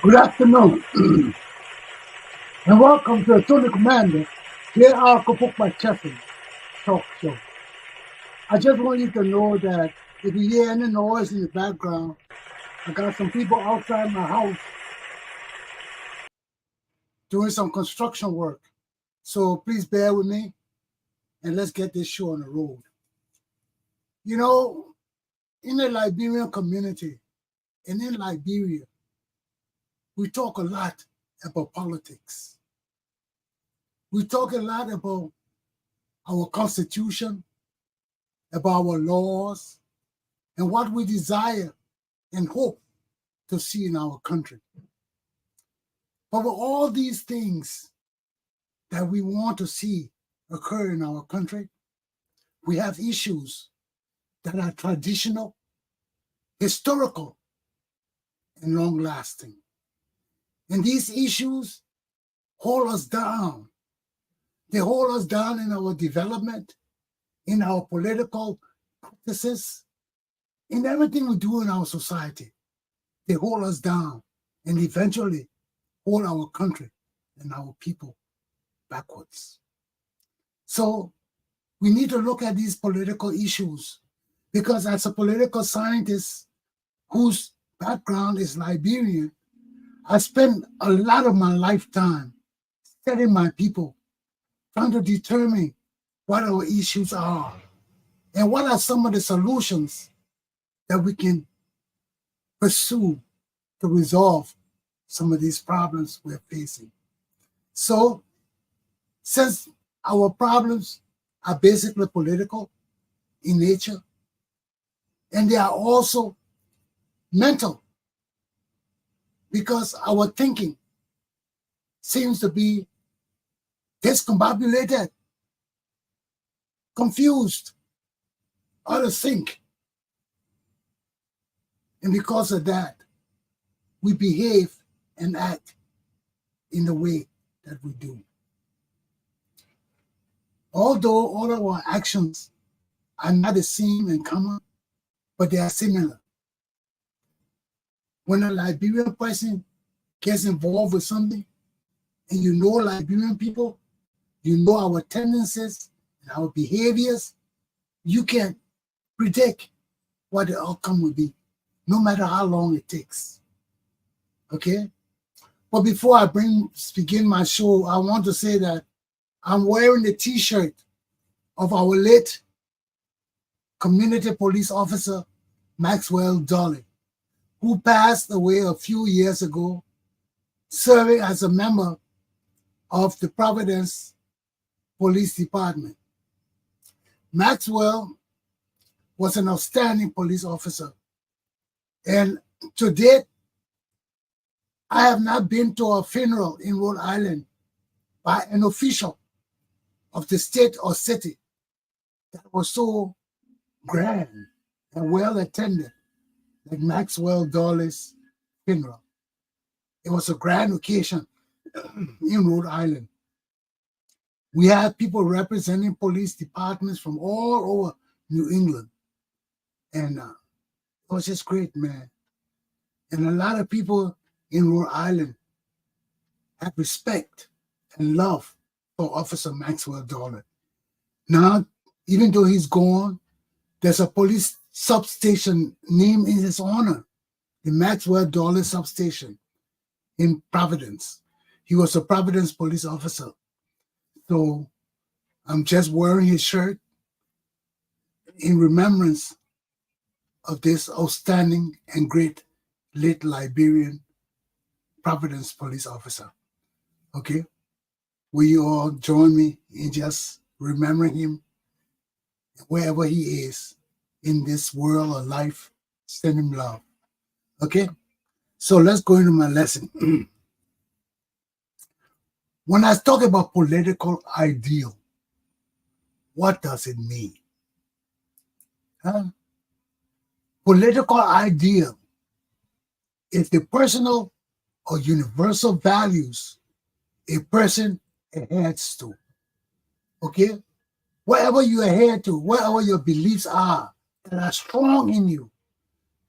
Good afternoon, and welcome to the Tony Commander, Glapohkpa Chesson talk show. I just want you to know that if you hear any noise in the background, I got some people outside my house doing some construction work. So please bear with me and let's get this show on the road. You know, in the Liberian community and in Liberia, we talk a lot about politics. We talk a lot about our constitution, about our laws, and what we desire and hope to see in our country. But with all these things that we want to see occur in our country, we have issues that are traditional, historical, and long-lasting. And these issues hold us down. They hold us down in our development, in our political practices, in everything we do in our society. They hold us down and eventually hold our country and our people backwards. So we need to look at these political issues because as a political scientist whose background is Liberian, I spent a lot of my lifetime studying my people, trying to determine what our issues are and what are some of the solutions that we can pursue to resolve some of these problems we're facing. So, since our problems are basically political in nature, and they are also mental, because our thinking seems to be discombobulated, confused, out of sync. And because of that, we behave and act in the way that we do. Although all of our actions are not the same and common, but they are similar. When a Liberian person gets involved with something, and you know Liberian people, you know our tendencies and our behaviors, you can predict what the outcome will be, no matter how long it takes. Okay? But before I begin my show, I want to say that I'm wearing the t-shirt of our late community police officer, Maxwell Dolly, who passed away a few years ago, serving as a member of the Providence Police Department. Maxwell was an outstanding police officer. And to date, I have not been to a funeral in Rhode Island by an official of the state or city that was so grand and well attended like Maxwell Dolly's funeral. It was a grand occasion in Rhode Island. We had people representing police departments from all over New England. And it was just great, man. And a lot of people in Rhode Island have respect and love for Officer Maxwell Dolly. Now, even though he's gone, there's a police substation named in his honor, the Maxwell Dolly substation in Providence. He was a Providence police officer. So I'm just wearing his shirt in remembrance of this outstanding and great late Liberian Providence police officer. Okay? Will you all join me in just remembering him wherever he is in this world of life? Send him love. Okay? So let's go into my lesson. When I talk about political ideal, what does it mean? Political ideal is the personal or universal values a person adheres to. Okay? Whatever you adhere to, whatever your beliefs are that are strong in you,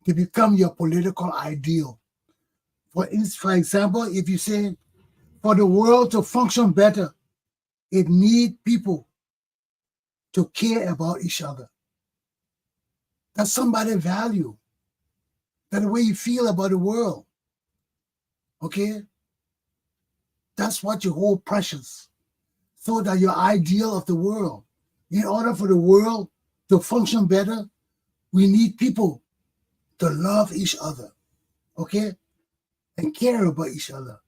to become your political ideal. For example, if you say, for the world to function better, it needs people to care about each other. That's somebody's value. That's the way you feel about the world. Okay? That's That's what you hold precious, so that your ideal of the world, in order for the world to function better, we need people to love each other, okay, and care about each other.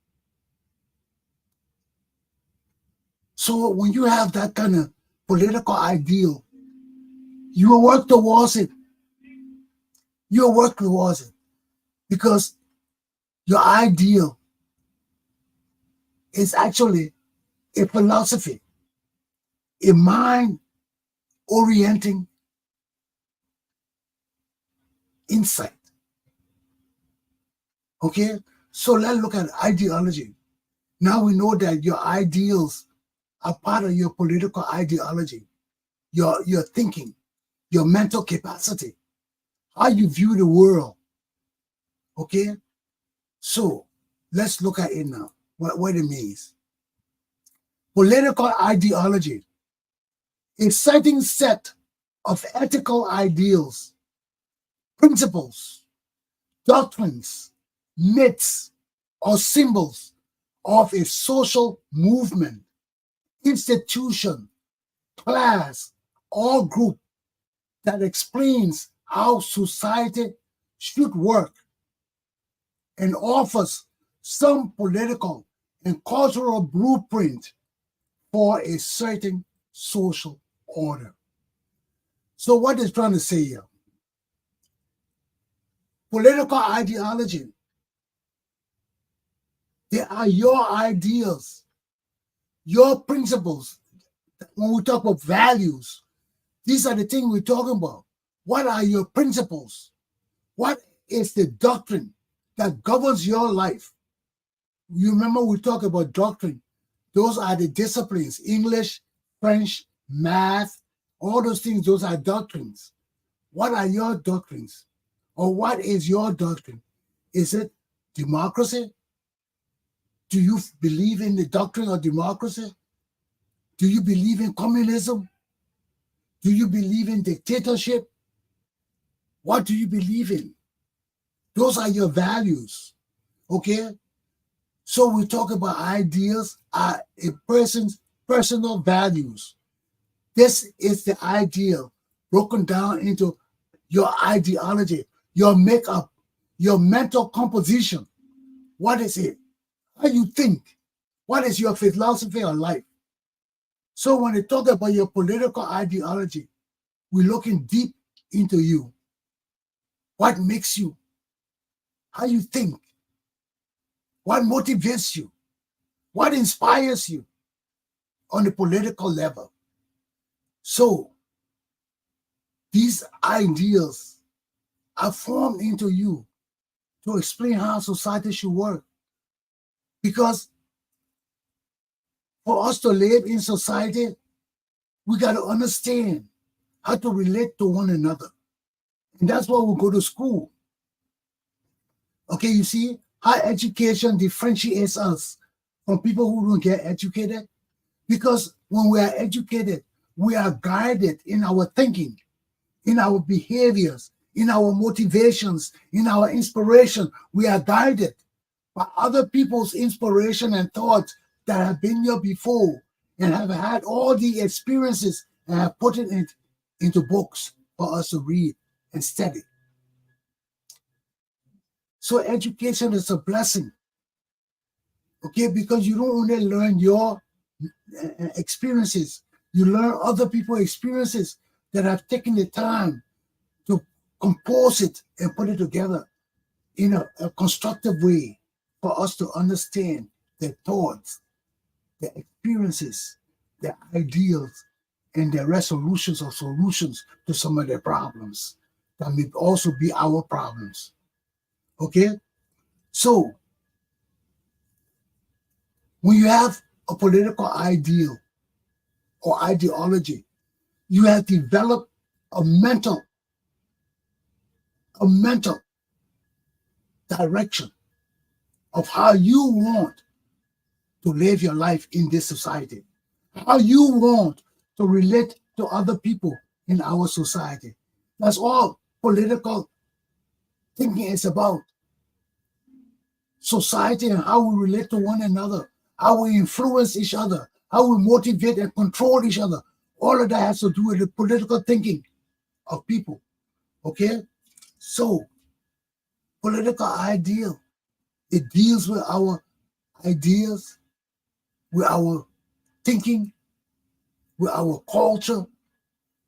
So when you have that kind of political ideal, you will work towards it. You will work towards it because your ideal is actually a philosophy, a mind-orienting insight. Okay? So let's look at ideology. Now we know that your ideals are part of your political ideology, your thinking, your mental capacity, how you view the world. Okay? So let's look at it now, what it means. Political ideology, a certain set of ethical ideals, principles, doctrines, myths, or symbols of a social movement, institution, class, or group that explains how society should work and offers some political and cultural blueprint for a certain social order. So what is trying to say here? Political ideology, they are your ideals, your principles. When we talk about values, these are the things we're talking about. What are your principles? What is the doctrine that governs your life? You remember we talked about doctrine. Those are the disciplines: English, French, math, all those things, those are doctrines. What are your doctrines? Or what is your doctrine? Is it democracy? Do you believe in the doctrine of democracy? Do you believe in communism? Do you believe in dictatorship? What do you believe in? Those are your values, okay? So we talk about ideals are a person's personal values. This is the ideal broken down into your ideology, your makeup, your mental composition. What is it? How you think? What is your philosophy of life? So when we talk about your political ideology, we're looking deep into you. What makes you? How you think? What motivates you? What inspires you on the political level? So these ideals are formed into you to explain how society should work. Because for us to live in society, we got to understand how to relate to one another. And that's why we go to school. Okay, you see how education differentiates us from people who don't get educated? Because when we are educated, we are guided in our thinking, in our behaviors, in our motivations, in our inspiration. We are guided by other people's inspiration and thoughts that have been here before and have had all the experiences and have put it into books for us to read and study. So education is a blessing, okay? Because you don't only learn your experiences, you learn other people's experiences that have taken the time to compose it and put it together in a constructive way for us to understand their thoughts, their experiences, their ideals, and their resolutions or solutions to some of their problems that may also be our problems. Okay? So, when you have a political ideal or ideology, you have developed a mental direction of how you want to live your life in this society, how you want to relate to other people in our society. That's all political thinking is about. Society and how we relate to one another, how we influence each other, how we motivate and control each other. All of that has to do with the political thinking of people. Okay? So, political ideal, it deals with our ideas, with our thinking, with our culture,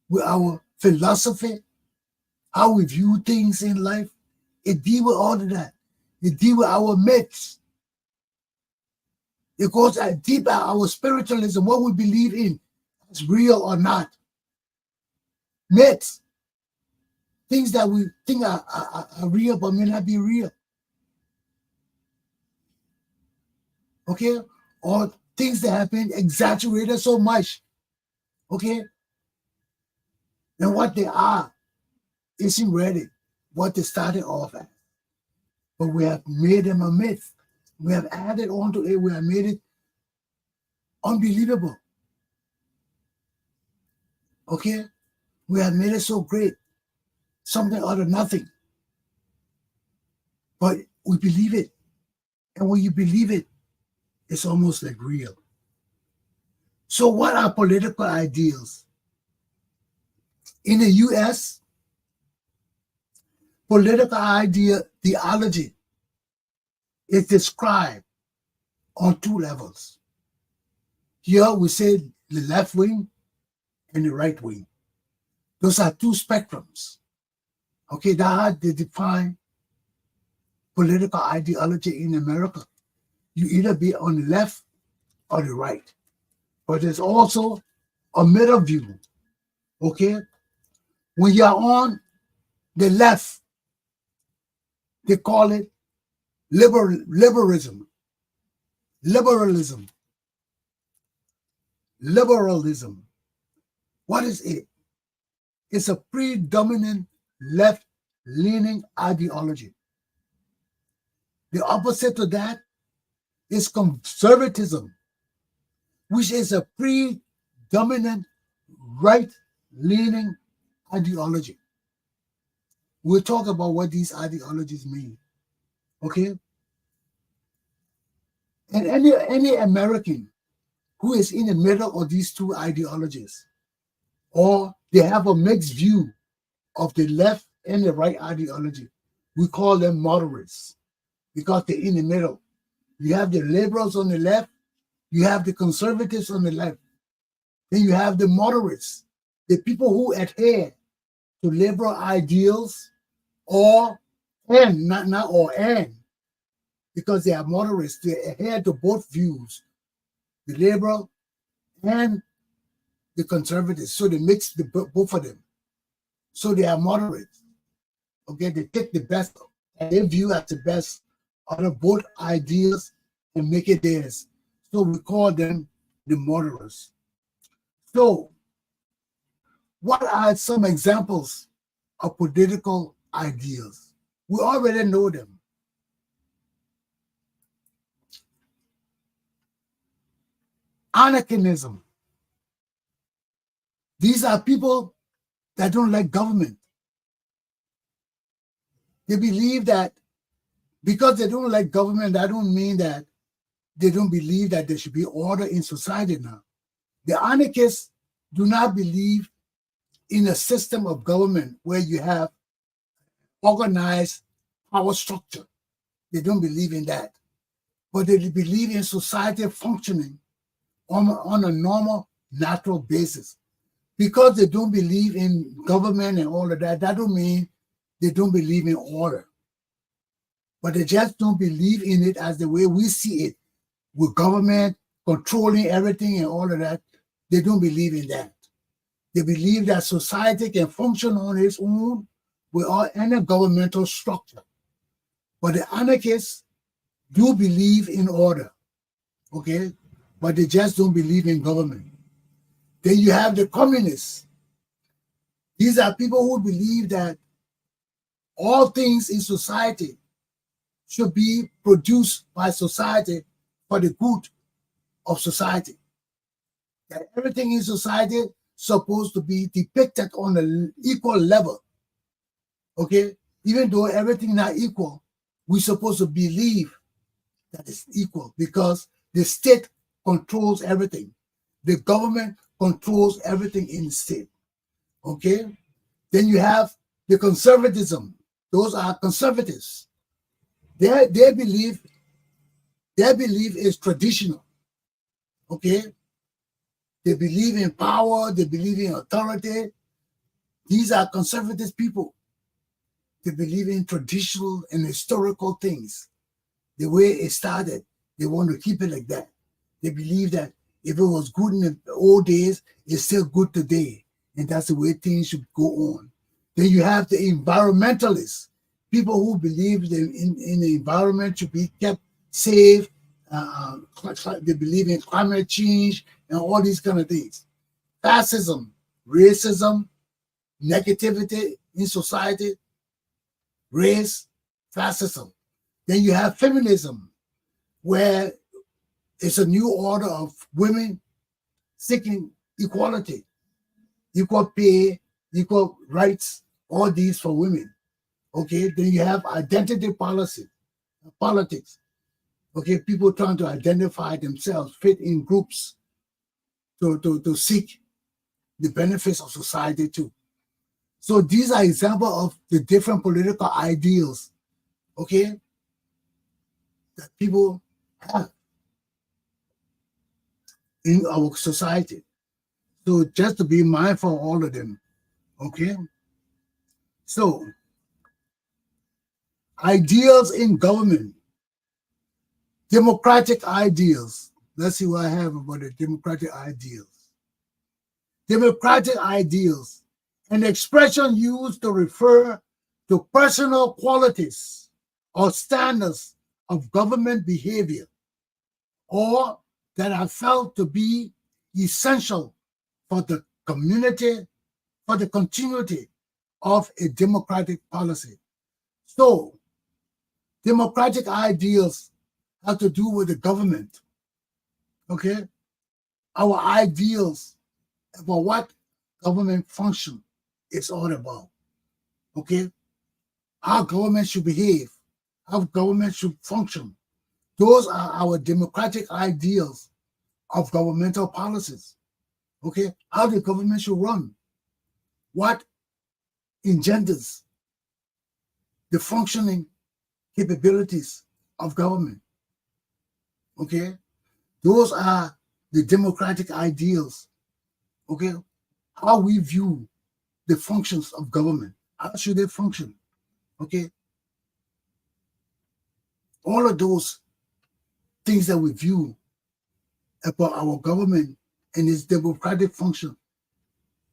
with our philosophy, how we view things in life. It deals with all of that. It deals with our myths. It goes deep at our spiritualism, what we believe in, is real or not. Myths, things that we think are real but may not be real. Okay? Or things that have been exaggerated so much. Okay? And what they are isn't really what they started off as. But we have made them a myth. We have added on to it. We have made it unbelievable. Okay? We have made it so great. Something out of nothing. But we believe it. And when you believe it, it's almost like real. So what are political ideals? In the U.S., political theology is described on two levels. Here we say the left wing and the right wing. Those are two spectrums. Okay, that's how they define political ideology in America. You either be on the left or the right. But there's also a middle view. Okay? When you're on the left, they call it liberalism. Liberalism. Liberalism. What is it? It's a predominant left-leaning ideology. The opposite to that is conservatism, which is a predominant right-leaning ideology. We'll talk about what these ideologies mean. Okay? And any American who is in the middle of these two ideologies, or they have a mixed view of the left and the right ideology, we call them moderates because they're in the middle. You have the liberals on the left, you have the conservatives on the left, then you have the moderates, the people who adhere to liberal ideals because they are moderates, they adhere to both views, the liberal and the conservatives. So they mix both of them. So they are moderates. Okay, they take the best and they view as the best out of both ideas and make it theirs. So we call them the moderates. So what are some examples of political ideals? We already know them. Anarchism. These are people that don't like government. They believe that because they don't like government, that don't mean that they don't believe that there should be order in society now. The anarchists do not believe in a system of government where you have organized power structure. They don't believe in that. But they believe in society functioning on a normal, natural basis. Because they don't believe in government and all of that, that don't mean they don't believe in order. But they just don't believe in it as the way we see it, with government controlling everything and all of that. They don't believe in that. They believe that society can function on its own without any governmental structure. But the anarchists do believe in order, okay? But they just don't believe in government. Then you have the communists. These are people who believe that all things in society should be produced by society for the good of society. That everything in society is supposed to be depicted on an equal level. Okay? Even though everything is not equal, we're supposed to believe that it's equal because The state controls everything. The government controls everything in the state. Okay? Then you have the conservatism. Those are conservatives. Their belief is traditional. Okay? They believe in power, they believe in authority. These are conservative people. They believe in traditional and historical things. The way it started, they want to keep it like that. They believe that if it was good in the old days, it's still good today. And that's the way things should go on. Then you have the environmentalists, people who believe that in the environment should be kept safe. They believe in climate change and all these kind of things. Fascism, racism, negativity in society, race, fascism. Then you have feminism, where it's a new order of women seeking equality, equal pay, equal rights, all these for women. Okay, then you have identity politics. Okay, people trying to identify themselves, fit in groups to seek the benefits of society too. So these are examples of the different political ideals, okay, that people have in our society. So just to be mindful of all of them, okay? So ideals in government, democratic ideals. Let's see what I have about the democratic ideals. Democratic ideals, an expression used to refer to personal qualities or standards of government behavior, or that are felt to be essential for the community, for the continuity of a democratic policy. So, democratic ideals have to do with the government, okay? Our ideals about what government function is all about, okay? How government should behave, how government should function. Those are our democratic ideals of governmental policies, okay? How the government should run, what engenders the functioning capabilities of government, okay? Those are the democratic ideals, okay? How we view the functions of government. How should they function, okay? All of those things that we view about our government and its democratic function,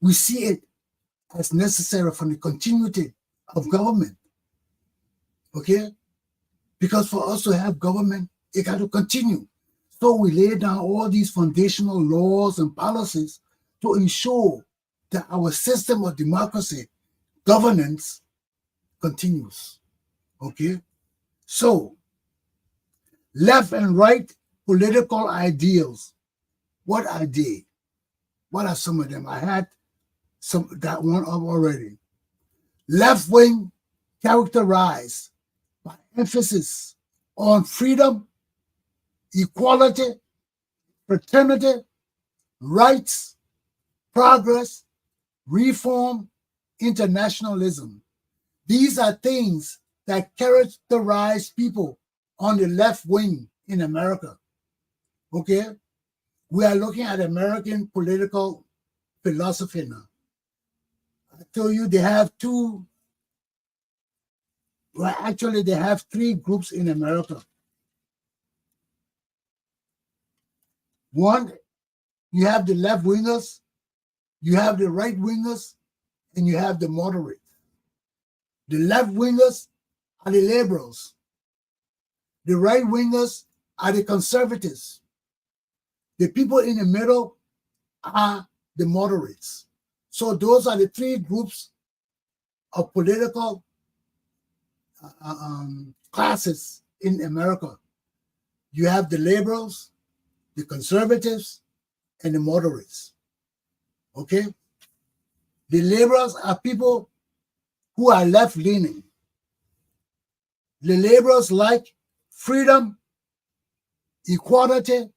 we see it as necessary for the continuity of government, okay? Because for us to have government, it got to continue. So we lay down all these foundational laws and policies to ensure that our system of democracy, governance, continues, okay? So, left and right political ideals, what are they? What are some of them? I had that one up already. Left wing characterized by emphasis on freedom, equality, fraternity, rights, progress, reform, internationalism. These are things that characterize people on the left wing in America. Okay? We are looking at American political philosophy now. I told you they have they have three groups in America. One, you have the left wingers, you have the right wingers, and you have the moderates. The left wingers are the liberals. The right wingers are the conservatives. The people in the middle are the moderates. So those are the three groups of political classes in America. You have the liberals, the conservatives, and the moderates. Okay? The liberals are people who are left-leaning. The liberals like freedom, equality,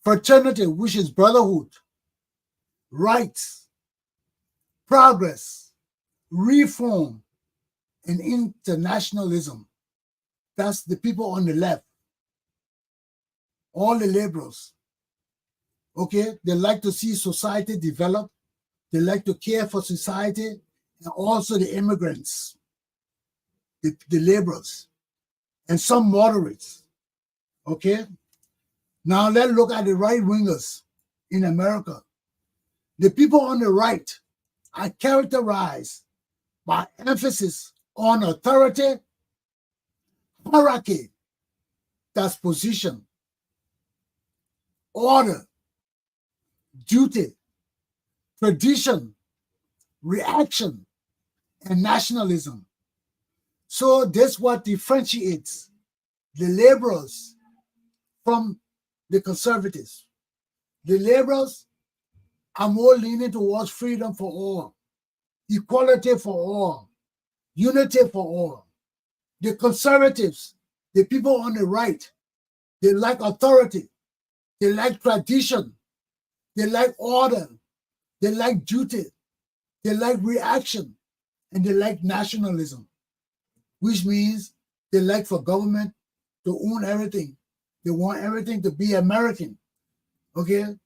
fraternity, which is brotherhood, rights, progress, reform, and internationalism. That's the people on the left, all the liberals. Okay, they like to see society develop. They like to care for society, and also the immigrants, the liberals, and some moderates. Okay, now let's look at the right wingers in America. The people on the right are characterized by emphasis on authority, hierarchy, that's position, order, duty, tradition, reaction, and nationalism. So this what differentiates the liberals from the conservatives. The liberals are more leaning towards freedom for all, equality for all, unity for all. The conservatives, the people on the right, they like authority, they like tradition, they like order, they like duty, they like reaction, and they like nationalism, which means they like for government to own everything. They want everything to be American. Okay?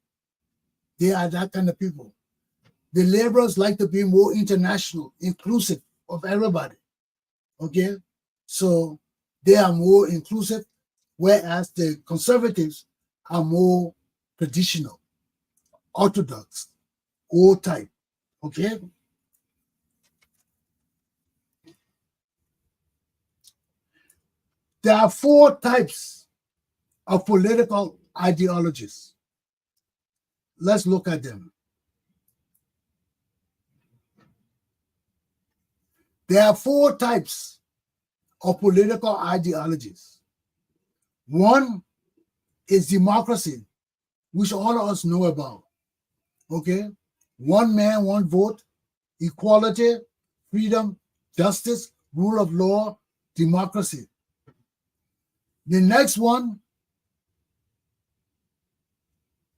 They are that kind of people. The liberals like to be more international, inclusive of everybody. Okay? So they are more inclusive, whereas the conservatives are more traditional, orthodox, old type. Okay? There are 4 types of political ideologies. Let's look at them. There are 4 types of political ideologies. One is democracy, which all of us know about. Okay? One man, one vote, equality, freedom, justice, rule of law, democracy. The next one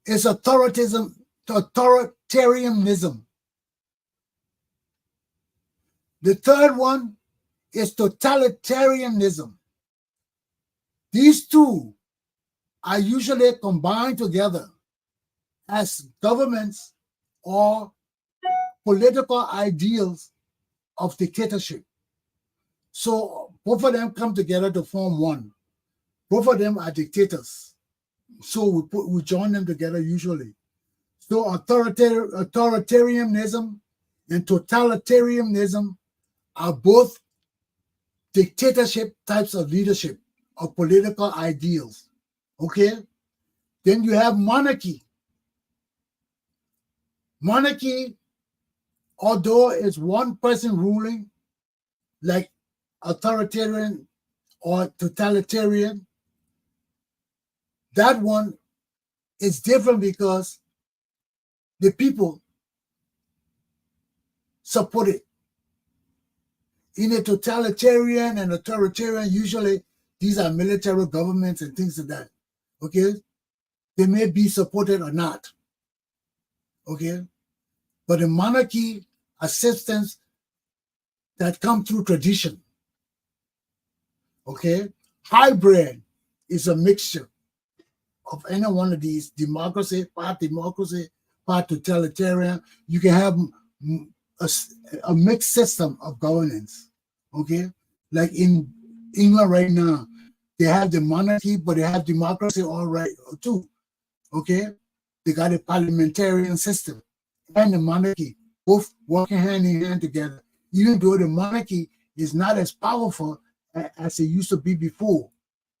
is authoritarianism. The third one is totalitarianism. These two are usually combined together as governments or political ideals of dictatorship. So both of them come together to form one. Both of them are dictators. So we join them together usually. So authoritarianism and totalitarianism are both dictatorship types of leadership, of political ideals. Okay? Then you have monarchy. Monarchy, although it's one person ruling, like authoritarian or totalitarian, that one is different because the people support it. In a totalitarian and authoritarian, usually these are military governments and things like that. Okay? They may be supported or not. Okay? But in monarchy are systems that come through tradition. Okay? Hybrid is a mixture of any one of these: democracy, part totalitarian. You can have a mixed system of governance. Okay, like in England right now, they have the monarchy, but they have democracy all right too. Okay, they got a parliamentarian system and the monarchy, both working hand in hand together. Even though the monarchy is not as powerful as it used to be before,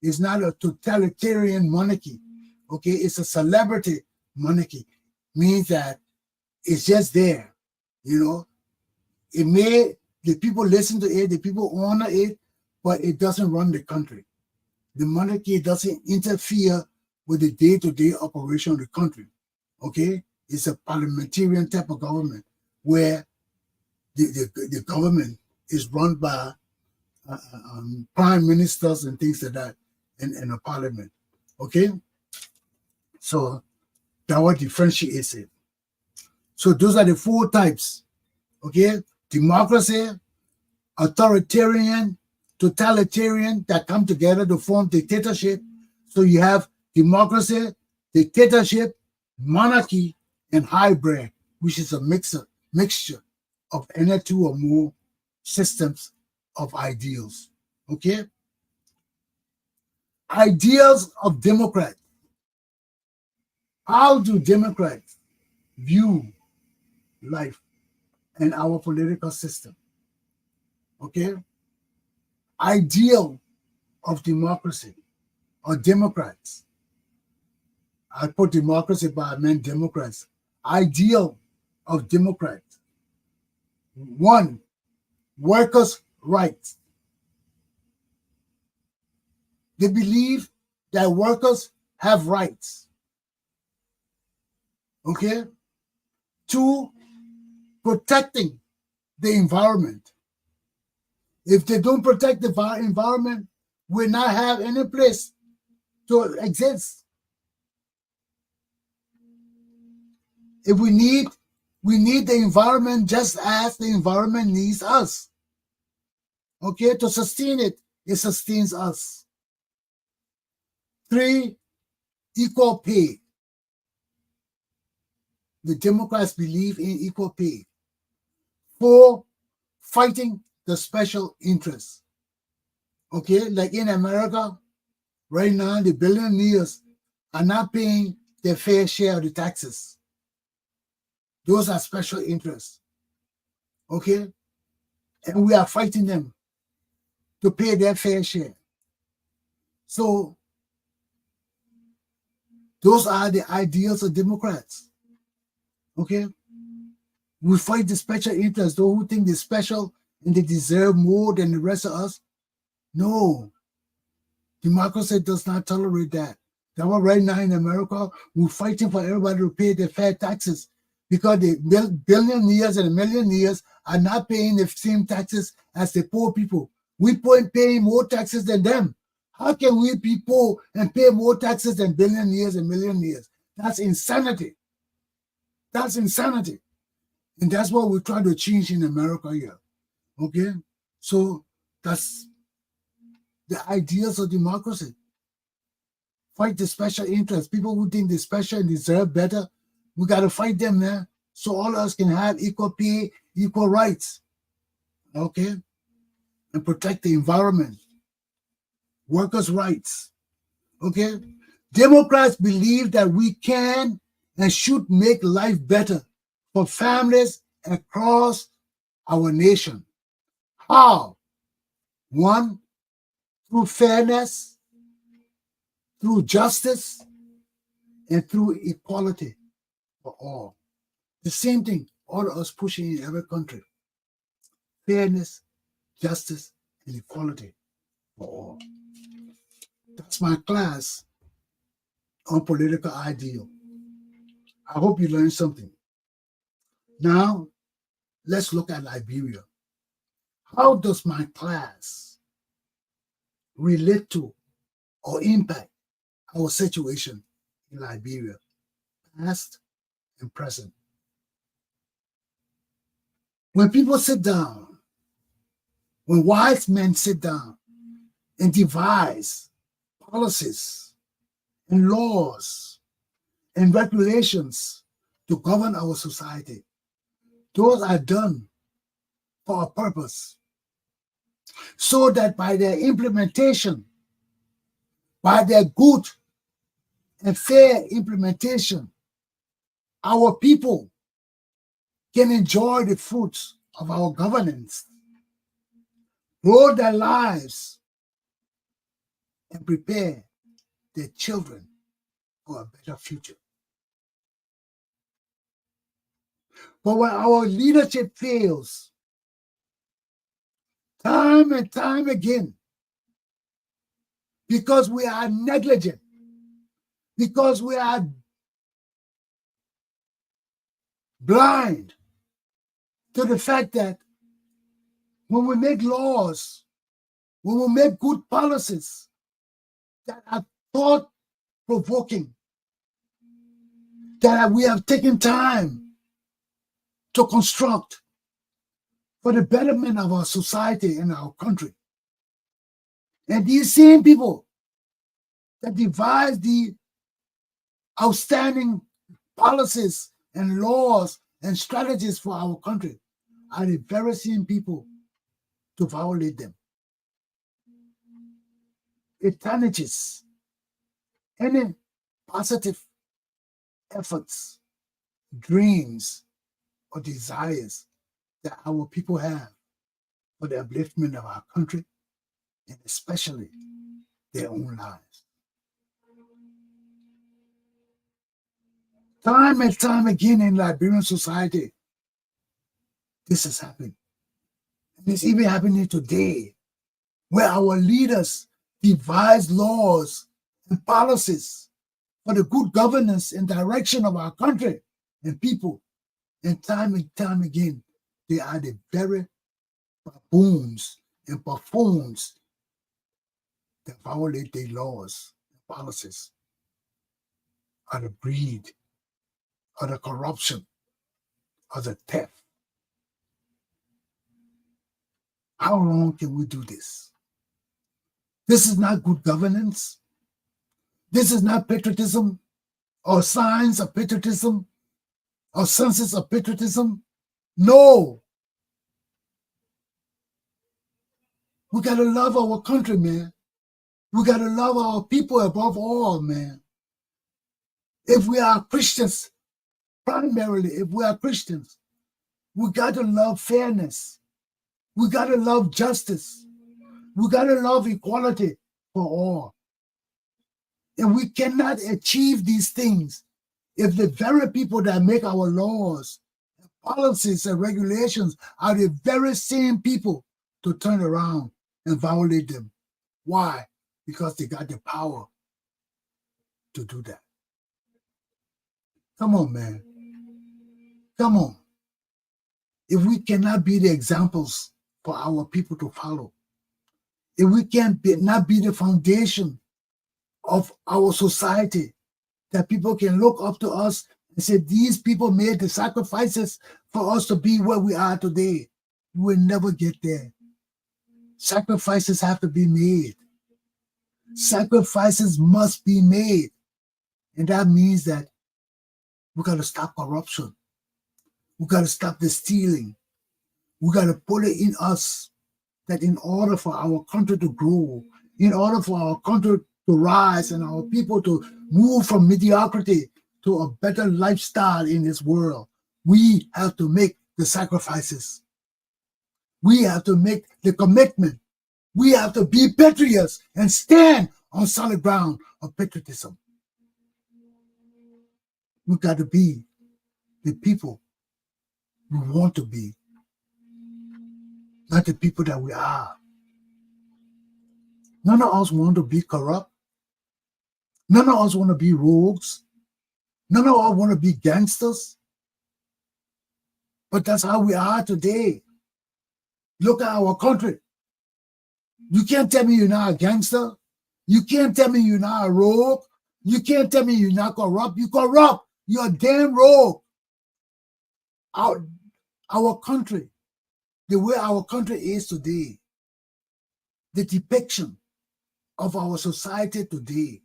it's not a totalitarian monarchy. Okay, it's a celebrity monarchy, means that it's just there. You know, it may, the people listen to it, the people honor it, but it doesn't run the country. The monarchy doesn't interfere with the day-to-day operation of the country. Okay, it's a parliamentarian type of government where the government is run by prime ministers and things like that, and a parliament. Okay? So that what differentiates it. So those are the 4 types. Okay? Democracy, authoritarian, totalitarian that come together to form dictatorship. So you have democracy, dictatorship, monarchy, and hybrid, which is a mixture of any 2 or more systems of ideals. Okay? Ideals of Democrats. How do Democrats view life and our political system? Okay? Ideal of democracy or Democrats. I put democracy, but I meant Democrats. Ideal of Democrats. 1, workers' rights. They believe that workers have rights. Okay? 2, protecting the environment. If they don't protect the environment, we'll not have any place to exist. If we need the environment just as the environment needs us. Okay, to sustain it, it sustains us. 3, equal pay. The Democrats believe in equal pay. 4, fighting the special interests. Okay, like in America, right now, the billionaires are not paying their fair share of the taxes. Those are special interests. Okay, and we are fighting them to pay their fair share. So those are the ideals of Democrats. Okay, we fight the special interests, those who think they're special and they deserve more than the rest of us. No, democracy does not tolerate that. That's why right now in America, we're fighting for everybody to pay their fair taxes because the billionaires and the millionaires are not paying the same taxes as the poor people. We're paying more taxes than them. How can we be poor and pay more taxes than billionaires and millionaires? That's insanity. That's insanity. And that's what we're trying to change in America here. Okay? So that's the ideals of democracy. Fight the special interests. People who think they're special and deserve better, we got to fight them, man. So all of us can have equal pay, equal rights. Okay? And protect the environment. Workers' rights. Okay? Democrats believe that we can and should make life better for families across our nation. How? 1, through fairness, through justice, and through equality for all. The same thing all of us pushing in every country. Fairness, justice, and equality for all. That's my class on political ideal. I hope you learned something. Now, let's look at Liberia. How does my class relate to or impact our situation in Liberia, past and present? When people sit down, when wise men sit down and devise policies and laws and regulations to govern our society, those are done for a purpose, so that by their implementation, by their good and fair implementation, our people can enjoy the fruits of our governance, grow their lives, and prepare their children for a better future. But when our leadership fails, time and time again, because we are negligent, because we are blind to the fact that when we make laws, when we make good policies that are thought provoking that we have taken time to construct for the betterment of our society and our country. And these same people that devise the outstanding policies and laws and strategies for our country are the very same people to violate them. It tarnishes any positive efforts, dreams, or desires that our people have for the upliftment of our country and especially their own lives. Time and time again in Liberian society, this has happened. And it's even happening today, where our leaders devise laws and policies for the good governance and direction of our country and people. And time again, they are the very baboons and buffoons that violate their laws and policies, or the greed, or the corruption, or the theft. How long can we do this? This is not good governance. This is not patriotism or signs of patriotism or senses of patriotism. No. We got to love our country, man. We got to love our people above all, man. If we are Christians, primarily, if we are Christians, we got to love fairness. We got to love justice. We got to love equality for all. And we cannot achieve these things if the very people that make our laws, policies, and regulations are the very same people to turn around and violate them. Why? Because they got the power to do that. Come on, man. Come on. If we cannot be the examples for our people to follow, if we not be the foundation of our society, that people can look up to us and say, these people made the sacrifices for us to be where we are today, we will never get there. Sacrifices have to be made. Sacrifices must be made. And that means that we got to stop corruption. We got to stop the stealing. We got to put it in us that in order for our country to grow, in order for our country to rise and our people to move from mediocrity to a better lifestyle in this world, we have to make the sacrifices. We have to make the commitment. We have to be patriots and stand on solid ground of patriotism. We got to be the people we want to be, not the people that we are. None of us want to be corrupt. None of us want to be rogues. None of us want to be gangsters. But that's how we are today. Look at our country. You can't tell me you're not a gangster. You can't tell me you're not a rogue. You can't tell me you're not corrupt. You're corrupt. You're a damn rogue. Our country, the way our country is today, the depiction of our society today,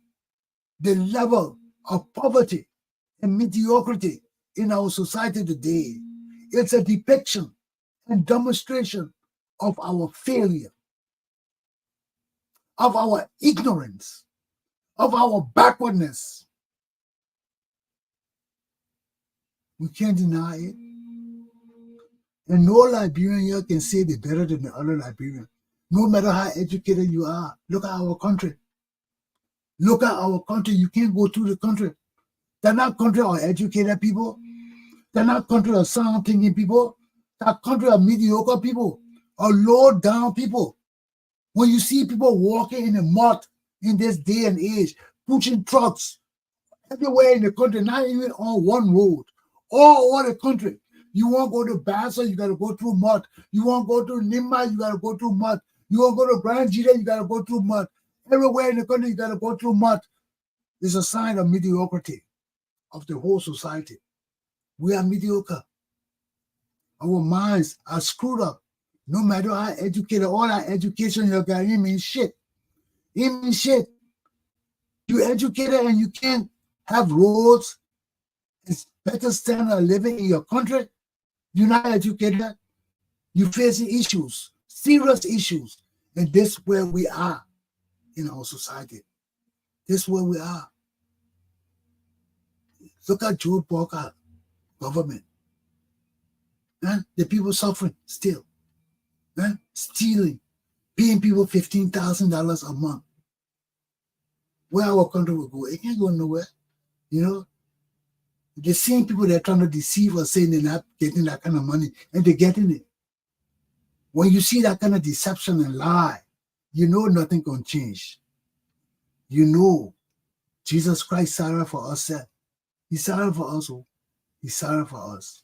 the level of poverty and mediocrity in our society today, it's a depiction and demonstration of our failure, of our ignorance, of our backwardness. We can't deny it. And no Liberian here can say they're better than the other Liberian. No matter how educated you are, look at our country. Look at our country. You can't go through the country. They're not country of educated people. They're not country of sound thinking people. They're country of mediocre people, or low down people. When you see people walking in the mud in this day and age, pushing trucks everywhere in the country, not even on one road, all over the country. You want to go to Bassa, you got to go through mud. You want to go to Nimba, you got to go through mud. You want to go to Grand Jita, you got to go through mud. Everywhere in the country, you got to go through mud. is a sign of mediocrity of the whole society. We are mediocre. Our minds are screwed up. No matter how educated, all our education you got, it means shit. It means shit. You educated and you can't have roads, it's better standard of living in your country. You're not educated. You're facing issues, serious issues. And this is where we are in our society. This is where we are. Look at Joe Walker government. The people suffering still. Stealing, paying people $15,000 a month. Where our country will go, it can't go nowhere. You know, the same people that are trying to deceive us saying they're not getting that kind of money, and they're getting it. When you see that kind of deception and lie, you know nothing can change. You know Jesus Christ sorry for us. He's sorry for us. He's sorry for us.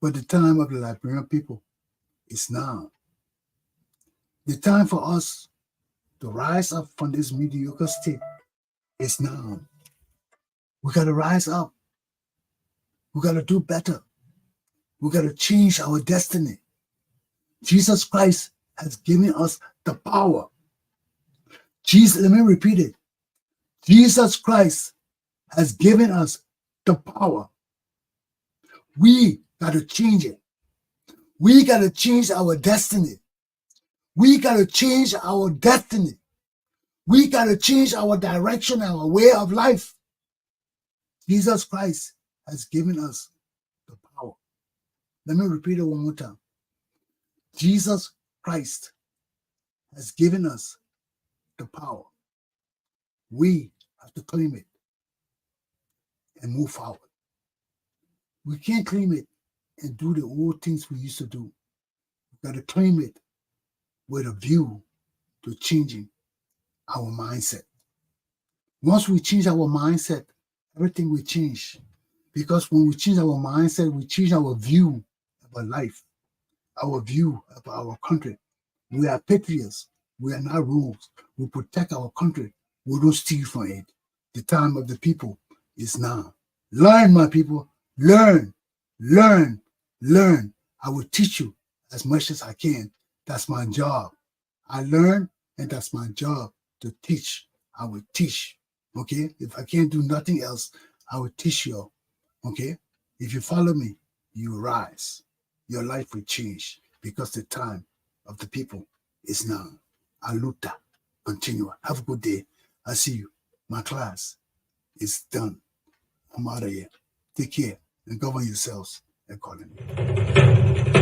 But the time of the Liberian people is now. The time for us to rise up from this mediocre state is now. We got to rise up. We got to do better. We got to change our destiny. Jesus Christ has given us the power. Let me repeat it. Jesus Christ has given us the power. We got to change it. We got to change our destiny. We got to change our destiny. We got to change our direction, our way of life. Jesus Christ has given us the power. Let me repeat it one more time. Jesus Christ has given us the power. We have to claim it and move forward. We can't claim it and do the old things we used to do. We got to claim it with a view to changing our mindset. Once we change our mindset, everything will change. Because when we change our mindset, we change our view about life, our view about our country. We are patriots. We are not rogues. We protect our country. We don't steal from it. The time of the people is now. Learn, my people. Learn, learn, learn. I will teach you as much as I can. That's my job. I learn, and that's my job to teach. I will teach. Okay? If I can't do nothing else, I will teach you. Okay? If you follow me, you rise. Your life will change because the time of the people is now. Aluta. Continue. Have a good day. I see you. My class is done. I'm out of here. Take care and govern yourselves accordingly.